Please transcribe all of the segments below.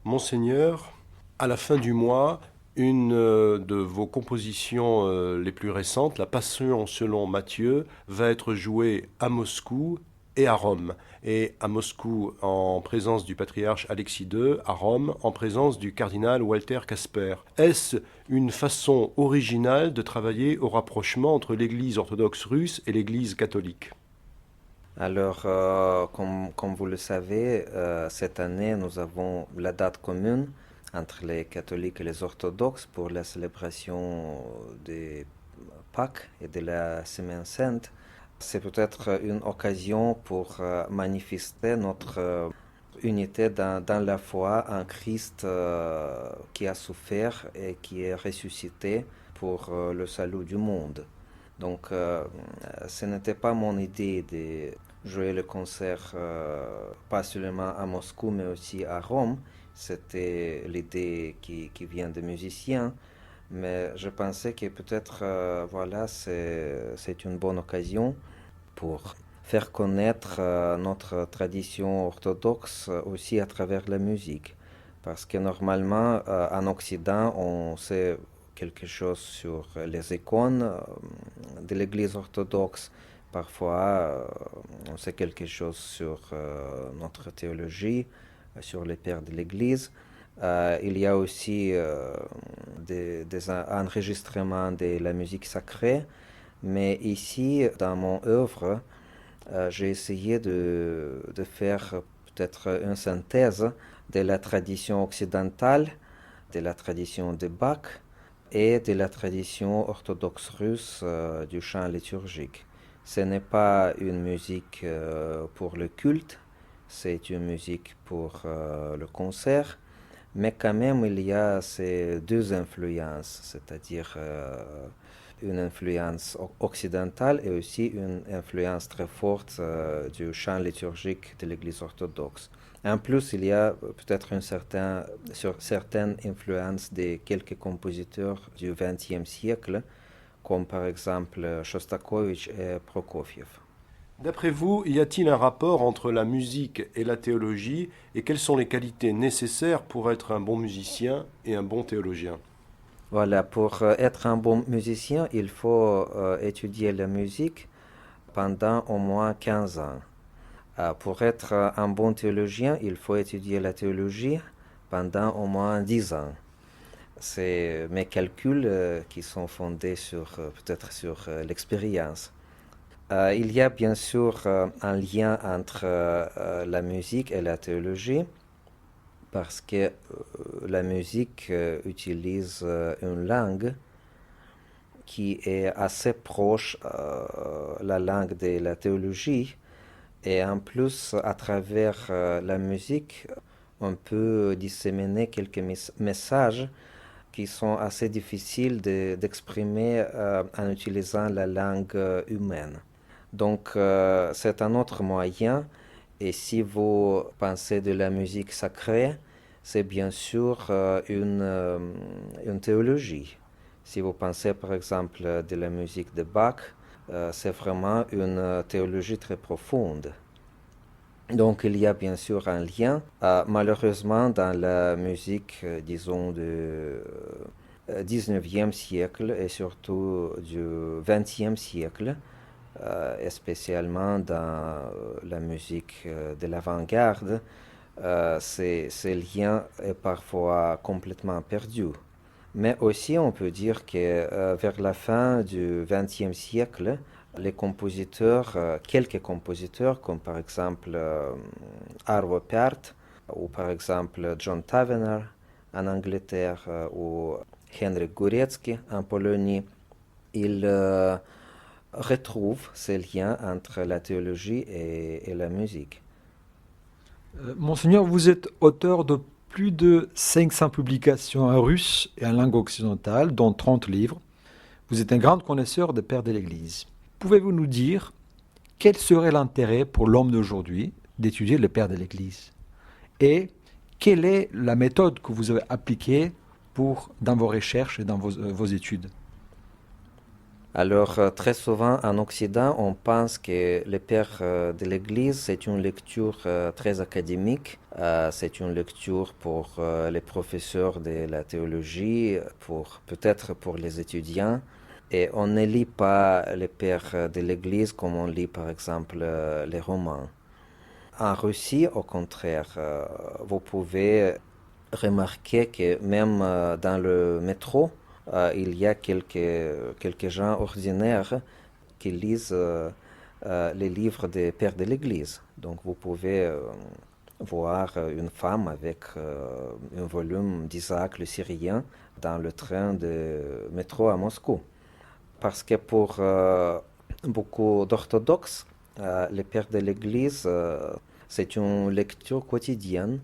Monseigneur, à la fin du mois, une de vos compositions les plus récentes, La Passion selon Matthieu, va être jouée à Moscou et à Rome. Et à Moscou en présence du patriarche Alexis II, à Rome en présence du cardinal Walter Casper. Est-ce une façon originale de travailler au rapprochement entre l'Église orthodoxe russe et l'Église catholique? Alors, comme vous le savez, cette année, nous avons la date commune entre les catholiques et les orthodoxes pour la célébration des Pâques et de la Semaine Sainte. C'est peut-être une occasion pour manifester notre unité dans la foi en Christ qui a souffert et qui est ressuscité pour le salut du monde. Donc, ce n'était pas mon idée de jouer le concert pas seulement à Moscou mais aussi à Rome. C'était l'idée qui vient des musiciens, mais je pensais que peut-être voilà, c'est une bonne occasion pour faire connaître notre tradition orthodoxe aussi à travers la musique. Parce que normalement, en Occident, on sait quelque chose sur les icônes de l'Église orthodoxe. Parfois, on sait quelque chose sur notre théologie, sur les pères de l'Église. Il y a aussi des enregistrements de la musique sacrée. Mais ici, dans mon œuvre, j'ai essayé de faire peut-être une synthèse de la tradition occidentale, de la tradition de Bach et de la tradition orthodoxe russe du chant liturgique. Ce n'est pas une musique pour le culte, c'est une musique pour le concert, mais quand même il y a ces deux influences, c'est-à-dire une influence occidentale et aussi une influence très forte du chant liturgique de l'Église orthodoxe. En plus, il y a peut-être certaine influence de quelques compositeurs du XXe siècle, comme par exemple Shostakovich et Prokofiev. D'après vous, y a-t-il un rapport entre la musique et la théologie et quelles sont les qualités nécessaires pour être un bon musicien et un bon théologien? Voilà, pour être un bon musicien, il faut étudier la musique pendant au moins 15 ans. Pour être un bon théologien, il faut étudier la théologie pendant au moins 10 ans. C'est mes calculs qui sont fondés peut-être sur l'expérience. Il y a bien sûr un lien entre la musique et la théologie parce que la musique utilise une langue qui est assez proche la langue de la théologie. Et en plus, à travers la musique, on peut disséminer quelques messages qui sont assez difficiles d'exprimer en utilisant la langue humaine. Donc, c'est un autre moyen. Et si vous pensez de la musique sacrée, c'est bien sûr une théologie. Si vous pensez par exemple de la musique de Bach, c'est vraiment une théologie très profonde. Donc il y a bien sûr un lien. Malheureusement, dans la musique, disons, du 19e siècle et surtout du 20e siècle, et spécialement dans la musique de l'avant-garde, ces liens est parfois complètement perdu. Mais aussi, on peut dire que vers la fin du XXe siècle, les compositeurs, quelques compositeurs, comme par exemple Arvo Pärt, ou par exemple John Tavener en Angleterre, ou Henryk Górecki en Pologne, ils retrouvent ces liens entre la théologie et la musique. Monseigneur, vous êtes auteur de plus de 500 publications en russe et en langue occidentale, dont 30 livres. Vous êtes un grand connaisseur des pères de l'Église. Pouvez-vous nous dire quel serait l'intérêt pour l'homme d'aujourd'hui d'étudier les pères de l'Église? Et quelle est la méthode que vous avez appliquée dans vos recherches et dans vos études? Alors, très souvent en Occident, on pense que les pères de l'Église, c'est une lecture très académique. C'est une lecture pour les professeurs de la théologie, peut-être pour les étudiants. Et on ne lit pas les pères de l'Église comme on lit par exemple les romans. En Russie, au contraire, vous pouvez remarquer que même dans le métro, il y a quelques gens ordinaires qui lisent les livres des pères de l'Église. Donc vous pouvez voir une femme avec un volume d'Isaac le Syrien dans le train de métro à Moscou. Parce que pour beaucoup d'orthodoxes, les pères de l'Église, c'est une lecture quotidienne,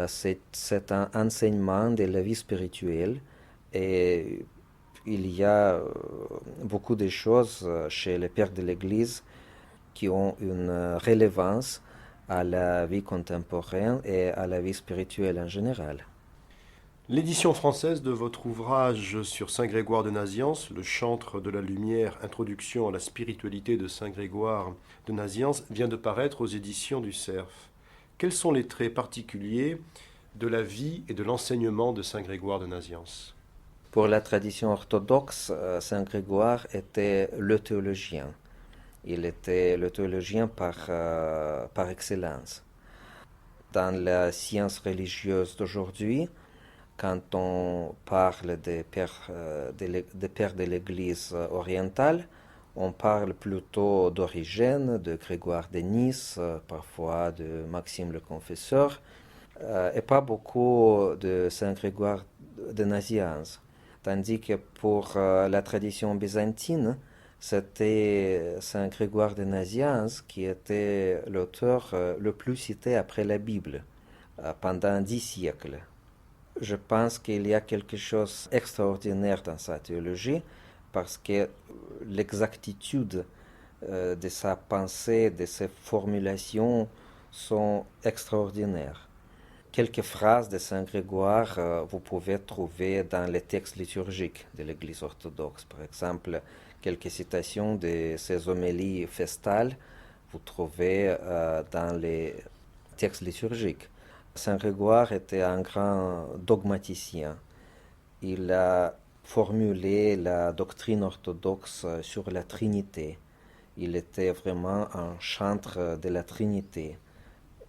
c'est un enseignement de la vie spirituelle et il y a beaucoup de choses chez les pères de l'Église qui ont une relevance à la vie contemporaine et à la vie spirituelle en général. L'édition française de votre ouvrage sur Saint Grégoire de Nazianze, Le chantre de la lumière, introduction à la spiritualité de Saint Grégoire de Nazianze, vient de paraître aux éditions du Cerf. Quels sont les traits particuliers de la vie et de l'enseignement de Saint Grégoire de Nazianze? Pour la tradition orthodoxe, Saint Grégoire était le théologien. Il était le théologien par excellence. Dans la science religieuse d'aujourd'hui, quand on parle des pères de l'Église orientale, on parle plutôt d'Origène, de Grégoire de Nice, parfois de Maxime le Confesseur, et pas beaucoup de Saint Grégoire de Nazianze. Tandis que pour la tradition byzantine, c'était Saint Grégoire de Nazianze qui était l'auteur le plus cité après la Bible pendant 10 siècles. Je pense qu'il y a quelque chose d'extraordinaire dans sa théologie parce que l'exactitude de sa pensée, de ses formulations sont extraordinaires. Quelques phrases de Saint Grégoire vous pouvez trouver dans les textes liturgiques de l'Église orthodoxe. Par exemple, quelques citations de ses homélies festales, vous trouvez dans les textes liturgiques. Saint Grégoire était un grand dogmaticien. Il a formulé la doctrine orthodoxe sur la Trinité. Il était vraiment un chantre de la Trinité.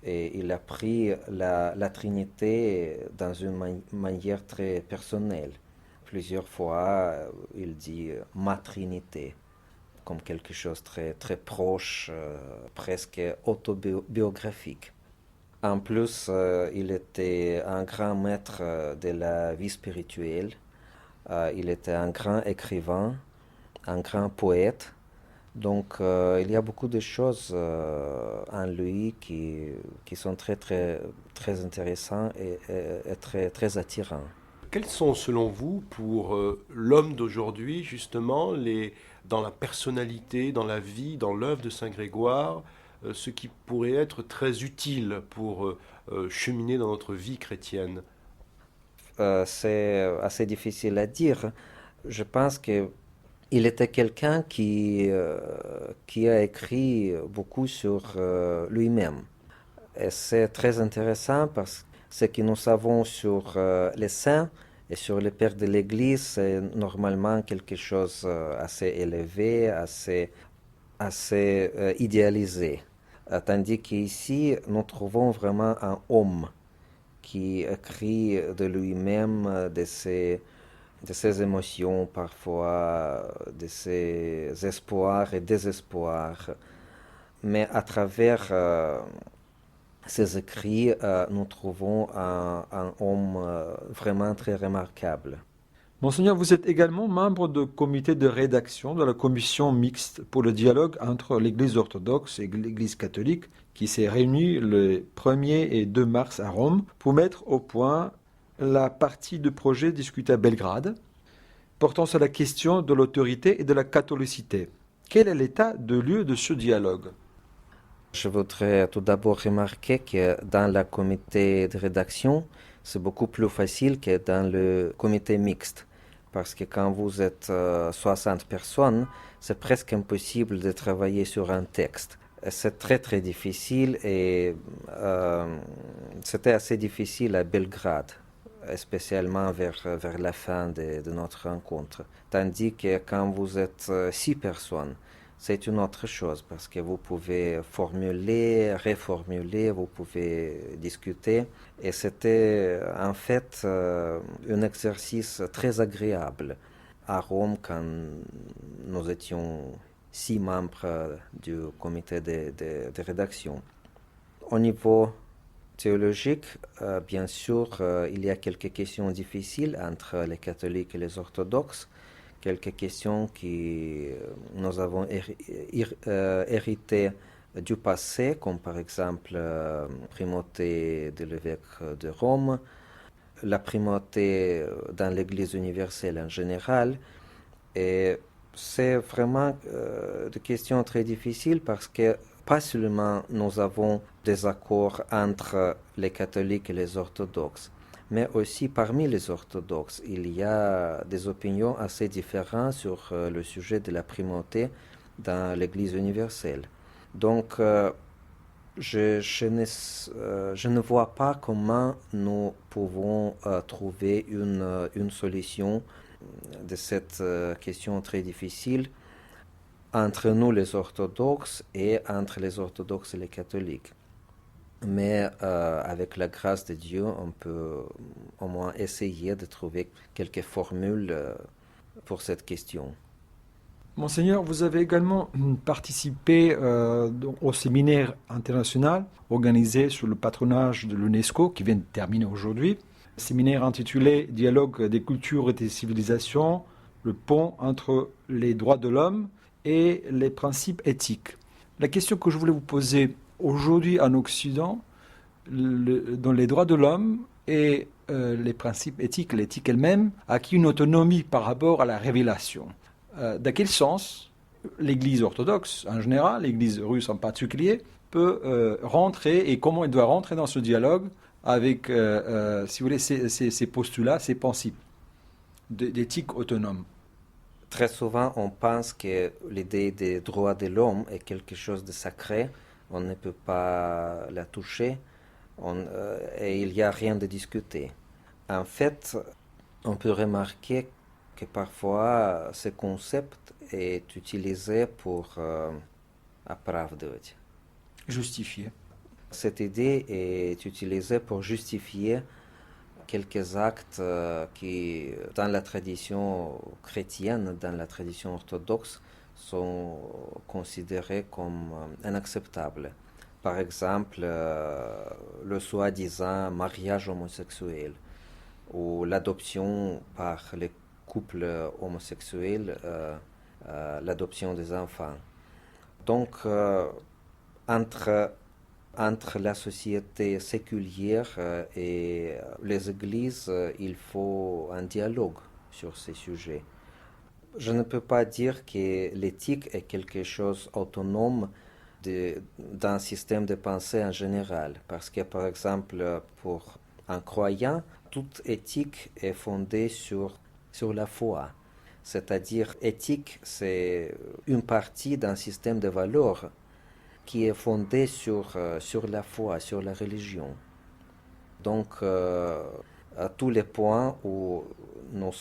Et il a pris la Trinité dans une manière très personnelle. Plusieurs fois, il dit « ma Trinité », comme quelque chose de très, très proche, presque autobiographique. En plus, il était un grand maître de la vie spirituelle. Il était un grand écrivain, un grand poète. Donc, il y a beaucoup de choses en lui qui sont très, très, très intéressantes et très, très attirantes. Quels sont, selon vous, pour l'homme d'aujourd'hui, justement, dans la personnalité, dans la vie, dans l'œuvre de Saint Grégoire, ce qui pourrait être très utile pour cheminer dans notre vie chrétienne? C'est assez difficile à dire. Je pense qu'il était quelqu'un qui a écrit beaucoup sur lui-même. Et c'est très intéressant parce que ce que nous savons sur les saints et sur les pères de l'Église, c'est normalement quelque chose assez élevé, assez idéalisé. Tandis qu'ici, nous trouvons vraiment un homme qui écrit de lui-même, de ses émotions parfois, de ses espoirs et désespoirs. Mais à travers ces écrits, nous trouvons un homme vraiment très remarquable. Monseigneur, vous êtes également membre du comité de rédaction de la commission mixte pour le dialogue entre l'Église orthodoxe et l'Église catholique qui s'est réunie le 1er et 2 mars à Rome pour mettre au point la partie du projet discuté à Belgrade portant sur la question de l'autorité et de la catholicité. Quel est l'état de lieu de ce dialogue? Je voudrais tout d'abord remarquer que dans le comité de rédaction, c'est beaucoup plus facile que dans le comité mixte. parce que quand vous êtes 60 personnes, c'est presque impossible de travailler sur un texte. C'est très très difficile et c'était assez difficile à Belgrade, spécialement vers la fin de notre rencontre. Tandis que quand vous êtes 6 personnes, c'est une autre chose parce que vous pouvez formuler, reformuler, vous pouvez discuter. Et c'était en fait un exercice très agréable à Rome quand nous étions 6 membres du comité de rédaction. Au niveau théologique, bien sûr, il y a quelques questions difficiles entre les catholiques et les orthodoxes, quelques questions que nous avons héritées du passé, comme par exemple la primauté de l'évêque de Rome, la primauté dans l'Église universelle en général. Et c'est vraiment des questions très difficiles parce que pas seulement nous avons des accords entre les catholiques et les orthodoxes, mais aussi parmi les orthodoxes, il y a des opinions assez différentes sur le sujet de la primauté dans l'Église universelle. Donc, je ne vois pas comment nous pouvons trouver une solution de cette question très difficile entre nous les orthodoxes et entre les orthodoxes et les catholiques. Mais avec la grâce de Dieu, on peut au moins essayer de trouver quelques formules pour cette question. Monseigneur, vous avez également participé au séminaire international organisé sous le patronage de l'UNESCO qui vient de terminer aujourd'hui. Séminaire intitulé Dialogue des cultures et des civilisations, le pont entre les droits de l'homme et les principes éthiques. La question que je voulais vous poser aujourd'hui en Occident, dans les droits de l'homme et les principes éthiques, l'éthique elle-même, a acquis une autonomie par rapport à la révélation. Dans quel sens l'Église orthodoxe en général, l'Église russe en particulier, peut rentrer et comment elle doit rentrer dans ce dialogue avec, si vous voulez, ces postulats, ces principes d'éthique autonome. Très souvent, on pense que l'idée des droits de l'homme est quelque chose de sacré. On ne peut pas la toucher et il n'y a rien de discuté. En fait, on peut remarquer que parfois ce concept est utilisé pour оправдывать. Justifié. Cette idée est utilisée pour justifier quelques actes qui, dans la tradition chrétienne, dans la tradition orthodoxe, sont considérés comme inacceptables. Par exemple, le soi-disant mariage homosexuel ou l'adoption par les couples homosexuels, l'adoption des enfants. Donc, entre la société séculière et les églises, il faut un dialogue sur ces sujets. Je ne peux pas dire que l'éthique est quelque chose autonome d'un système de pensée en général, parce que par exemple, pour un croyant, toute éthique est fondée sur la foi. C'est-à-dire, éthique, c'est une partie d'un système de valeurs qui est fondé sur la foi, sur la religion. Donc, à tous les points où nous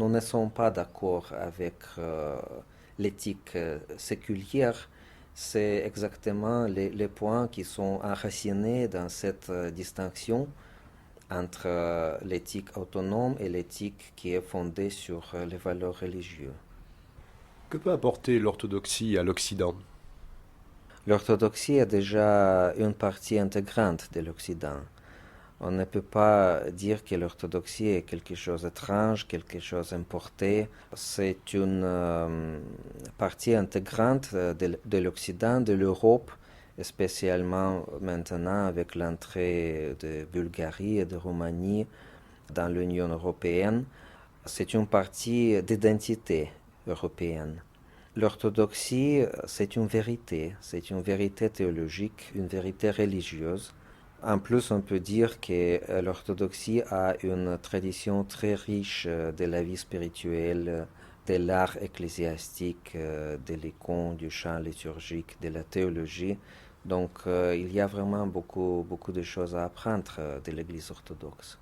ne sommes pas d'accord avec l'éthique séculière, c'est exactement les points qui sont enracinés dans cette distinction entre l'éthique autonome et l'éthique qui est fondée sur les valeurs religieuses. Que peut apporter l'orthodoxie à l'Occident ? L'orthodoxie est déjà une partie intégrante de l'Occident. On ne peut pas dire que l'orthodoxie est quelque chose d'étrange, quelque chose d'importé. C'est une partie intégrante de l'Occident, de l'Europe, spécialement maintenant avec l'entrée de Bulgarie et de Roumanie dans l'Union européenne. C'est une partie d'identité européenne. L'orthodoxie, c'est une vérité théologique, une vérité religieuse. En plus, on peut dire que l'orthodoxie a une tradition très riche de la vie spirituelle, de l'art ecclésiastique, de l'icône, du chant liturgique, de la théologie. Donc, il y a vraiment beaucoup de choses à apprendre de l'Église orthodoxe.